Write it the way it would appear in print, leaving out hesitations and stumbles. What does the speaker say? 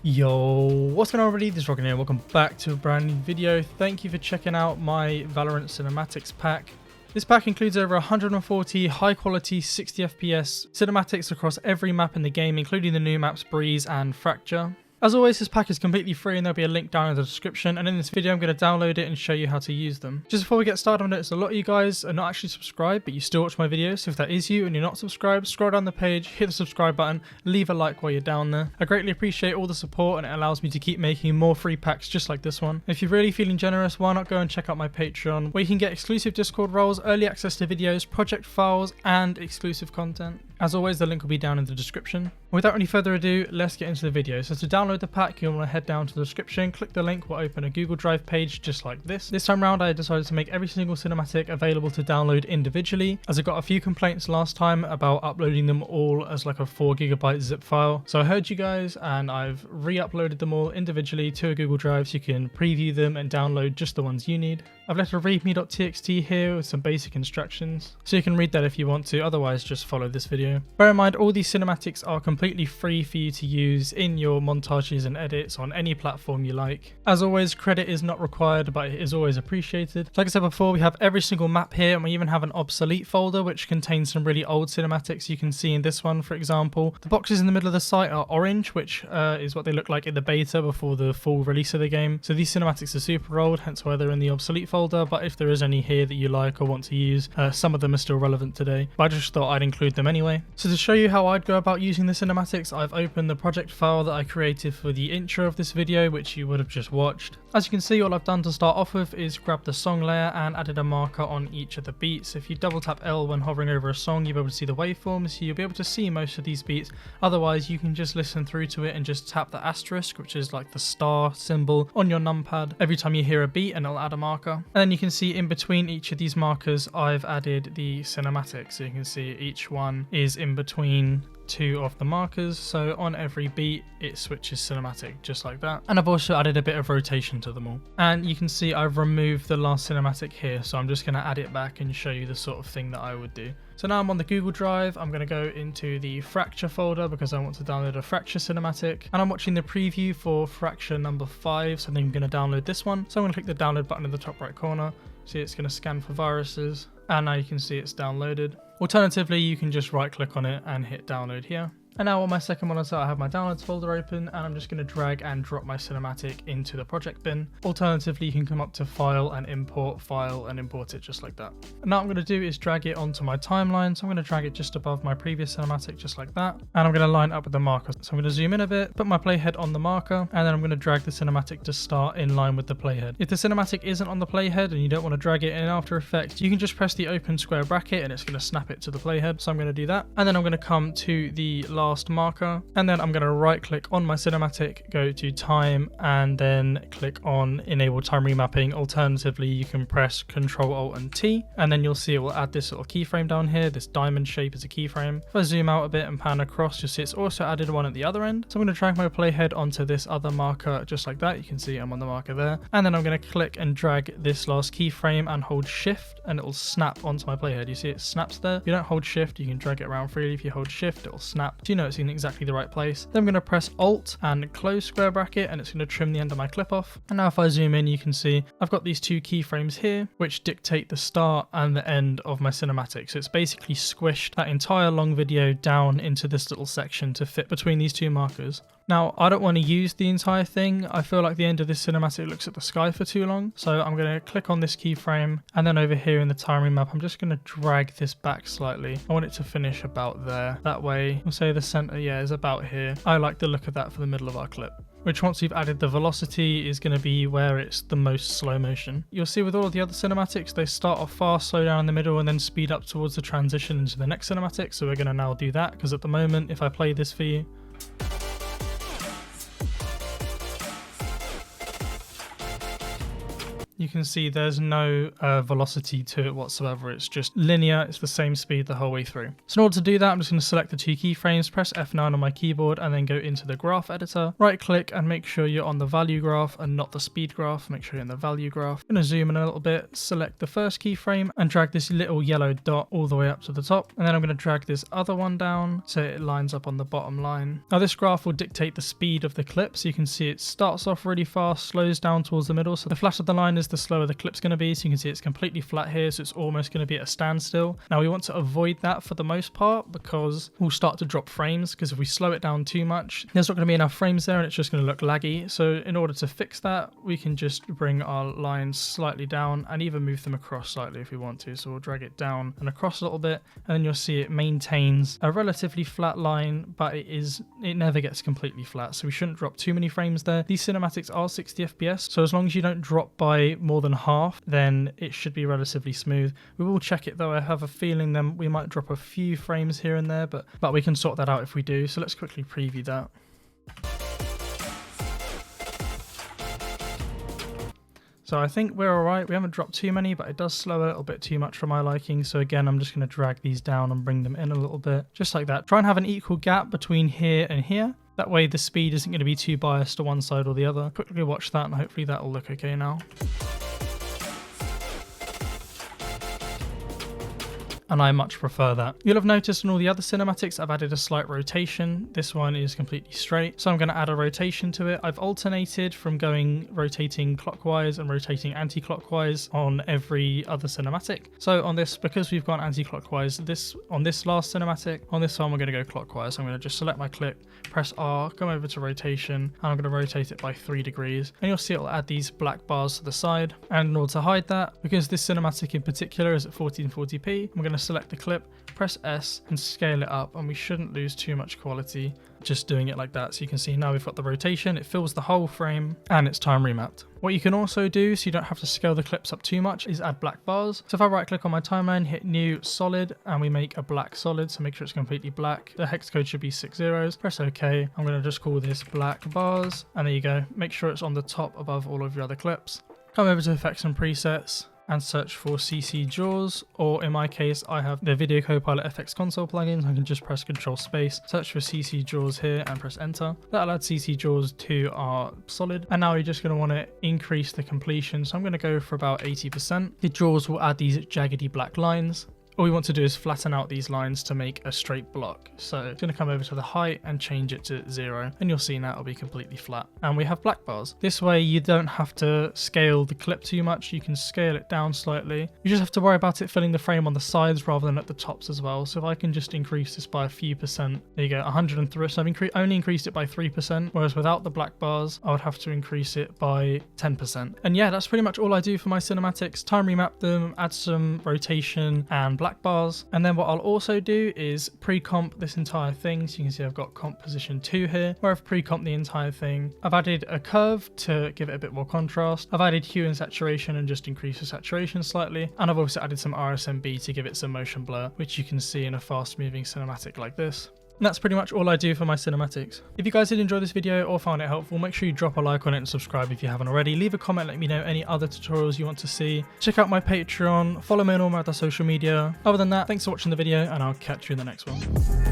Yo, what's going on everybody? This is Rocklan here. Welcome back to a brand new video. Thank you for checking out my Valorant Cinematics pack. This pack includes over 140 high quality 60 FPS cinematics across every map in the game, including the new maps Breeze and Fracture. As always, this pack is completely free and there'll be a link down in the description, and in this video I'm going to download it and show you how to use them. Just before we get started, I've noticed a lot of you guys are not actually subscribed, but you still watch my videos, so if that is you and you're not subscribed, scroll down the page, hit the subscribe button, leave a like while you're down there. I greatly appreciate all the support and it allows me to keep making more free packs just like this one. If you're really feeling generous, why not go and check out my Patreon, where you can get exclusive Discord roles, early access to videos, project files, and exclusive content. As always, the link will be down in the description. Without any further ado, let's get into the video. So to download the pack, you'll want to head down to the description, click the link, will open a Google Drive page just like this. This time around, I decided to make every single cinematic available to download individually, as I got a few complaints last time about uploading them all as like a 4GB zip file. So I heard you guys and I've re-uploaded them all individually to a Google Drive so you can preview them and download just the ones you need. I've left a readme.txt here with some basic instructions, so you can read that if you want to, otherwise just follow this video. Bear in mind, all these cinematics are completely free for you to use in your montages and edits on any platform you like. As always, credit is not required, but it is always appreciated. Like I said before, we have every single map here, and we even have an obsolete folder which contains some really old cinematics. You can see in this one, for example, the boxes in the middle of the site are orange, which is what they look like in the beta before the full release of the game. So these cinematics are super old, hence why they're in the obsolete folder, but if there is any here that you like or want to use, some of them are still relevant today, but I just thought I'd include them anyway. So to show you how I'd go about using the cinematics, I've opened the project file that I created for the intro of this video, which you would have just watched. As you can see, all I've done to start off with is grab the song layer and added a marker on each of the beats. If you double tap L when hovering over a song, you'll be able to see the waveforms, so you'll be able to see most of these beats. Otherwise, you can just listen through to it and just tap the asterisk, which is like the star symbol on your numpad every time you hear a beat, and it'll add a marker. And then you can see in between each of these markers, I've added the cinematic. So you can see each one is in between two of the markers, so on every beat it switches cinematic just like that. And I've also added a bit of rotation to them all, and you can see I've removed the last cinematic here, so I'm just going to add it back and show you the sort of thing that I would do. So now I'm on the Google Drive. I'm going to go into the Fracture folder because I want to download a Fracture cinematic, and I'm watching the preview for Fracture number 5, so then I'm going to download this one. So I'm going to click the download button in the top right corner. See, it's going to scan for viruses, and now you can see it's downloaded. Alternatively, you can just right click on it and hit download here. And now on my second monitor, I have my downloads folder open, and I'm just going to drag and drop my cinematic into the project bin. Alternatively, you can come up to file and import it just like that. And now what I'm going to do is drag it onto my timeline. So I'm going to drag it just above my previous cinematic just like that. And I'm going to line up with the marker. So I'm going to zoom in a bit, put my playhead on the marker, and then I'm going to drag the cinematic to start in line with the playhead. If the cinematic isn't on the playhead and you don't want to drag it in After Effects, you can just press the open square bracket and it's going to snap it to the playhead. So I'm going to do that. And then I'm going to come to the last marker, and then I'm going to right click on my cinematic, go to time, and then click on enable time remapping. Alternatively, you can press Ctrl Alt and T, and then you'll see it will add this little keyframe down here. This diamond shape is a keyframe. If I zoom out a bit and pan across, you'll see it's also added one at the other end. So I'm going to drag my playhead onto this other marker just like that. You can see I'm on the marker there, and then I'm going to click and drag this last keyframe and hold shift, and it will snap onto my playhead. You see it snaps there. If you don't hold shift, you can drag it around freely. If you hold shift, it will snap. So you know it's in exactly the right place. Then I'm going to press Alt and close square bracket, and it's going to trim the end of my clip off. And now if I zoom in, you can see I've got these two keyframes here which dictate the start and the end of my cinematic. So it's basically squished that entire long video down into this little section to fit between these two markers. Now, I don't want to use the entire thing. I feel like the end of this cinematic looks at the sky for too long. So I'm going to click on this keyframe, and then over here in the time remap, I'm just going to drag this back slightly. I want it to finish about there. That way, we'll say the center, is about here. I like the look of that for the middle of our clip, which once we've added the velocity is going to be where it's the most slow motion. You'll see with all of the other cinematics, they start off fast, slow down in the middle, and then speed up towards the transition into the next cinematic. So we're going to now do that, because at the moment, if I play this for you, you can see there's no velocity to it whatsoever. It's just linear. It's the same speed the whole way through. So in order to do that, I'm just going to select the 2 keyframes, press F9 on my keyboard, and then go into the graph editor, right click and make sure you're on the value graph and not the speed graph. Make sure you're in the value graph. I'm going to zoom in a little bit, select the first keyframe and drag this little yellow dot all the way up to the top. And then I'm going to drag this other one down so it lines up on the bottom line. Now this graph will dictate the speed of the clip. So you can see it starts off really fast, slows down towards the middle. So the flatter the line is, the slower the clip's going to be. So you can see it's completely flat here. So it's almost going to be at a standstill. Now we want to avoid that for the most part because we'll start to drop frames, because if we slow it down too much, there's not going to be enough frames there and it's just going to look laggy. So in order to fix that, we can just bring our lines slightly down and even move them across slightly if we want to. So we'll drag it down and across a little bit, and then you'll see it maintains a relatively flat line, but it never gets completely flat. So we shouldn't drop too many frames there. These cinematics are 60 FPS, so as long as you don't drop by more than half, then it should be relatively smooth. We will check it though. I have a feeling then we might drop a few frames here and there, but we can sort that out if we do. So let's quickly preview that. So I think we're alright. We haven't dropped too many, but it does slow a little bit too much for my liking. So again, I'm just going to drag these down and bring them in a little bit, just like that. Try and have an equal gap between here and here. That way the speed isn't going to be too biased to one side or the other. Quickly watch that and hopefully that will look okay now. And I much prefer that. You'll have noticed in all the other cinematics I've added a slight rotation. This one is completely straight, so I'm going to add a rotation to it. I've alternated from rotating clockwise and rotating anti-clockwise on every other cinematic. So on this, because we've gone anti-clockwise, on this last cinematic, on this one we're going to go clockwise. So I'm going to just select my clip, press R, come over to rotation, and I'm going to rotate it by 3 degrees. And you'll see it'll add these black bars to the side. And in order to hide that, because this cinematic in particular is at 1440p, I'm going to select the clip, press S and scale it up, and we shouldn't lose too much quality just doing it like that. So you can see now we've got the rotation, it fills the whole frame, and it's time remapped. What you can also do, so you don't have to scale the clips up too much, is add black bars. So if I right click on my timeline, hit new solid, and we make a black solid, so make sure it's completely black. The hex code should be 6 zeros. Press OK. I'm going to just call this black bars, and there you go. Make sure it's on the top above all of your other clips. Come over to effects and presets and search for CC Jaws, or in my case I have the Video Copilot FX Console plugin. I can just press Control Space, search for CC Jaws here and press enter. That'll add CC Jaws to our solid, and now you're just going to want to increase the completion, so I'm going to go for about 80%. The Jaws will add these jaggedy black lines. All we want to do is flatten out these lines to make a straight block. So it's going to come over to the height and change it to 0, and you'll see now it'll be completely flat. And we have black bars. This way you don't have to scale the clip too much. You can scale it down slightly. You just have to worry about it filling the frame on the sides rather than at the tops as well. So if I can just increase this by a few percent, there you go, 103. So I've only increased it by 3%, whereas without the black bars, I would have to increase it by 10%. And yeah, that's pretty much all I do for my cinematics. Time remap them, add some rotation and black bars, and then what I'll also do is pre-comp this entire thing. So you can see I've got comp position 2 here, where I've pre-comped the entire thing. I've added a curve to give it a bit more contrast. I've added hue and saturation and just increased the saturation slightly, and I've also added some RSMB to give it some motion blur, which you can see in a fast moving cinematic like this. And that's pretty much all I do for my cinematics. If you guys did enjoy this video or found it helpful, make sure you drop a like on it and subscribe if you haven't already. Leave a comment, let me know any other tutorials you want to see. Check out my Patreon, follow me on all my other social media. Other than that, thanks for watching the video, and I'll catch you in the next one.